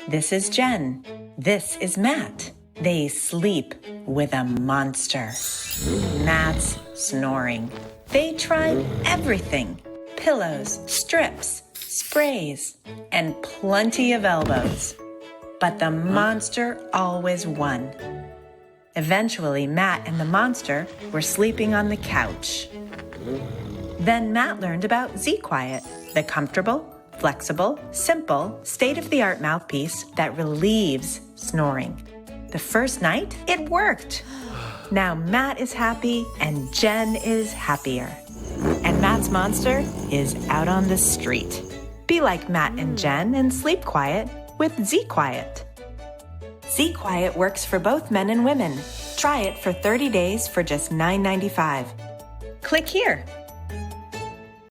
This is Jen. This is Matt. They sleep with a monster. Matt's snoring. They tried everything. Pillows, strips, sprays, and plenty of elbows. But the monster always won. Eventually, Matt and the monster were sleeping on the couch. Then Matt learned about ZQuiet, the comfortable, flexible, simple, state-of-the-art mouthpiece that relieves snoring. The first night, it worked. Now Matt is happy and Jen is happier. And Matt's monster is out on the street. Be like Matt and Jen and sleep quiet with ZQuiet. ZQuiet works for both men and women. Try it for 30 days for just $9.95. Click here.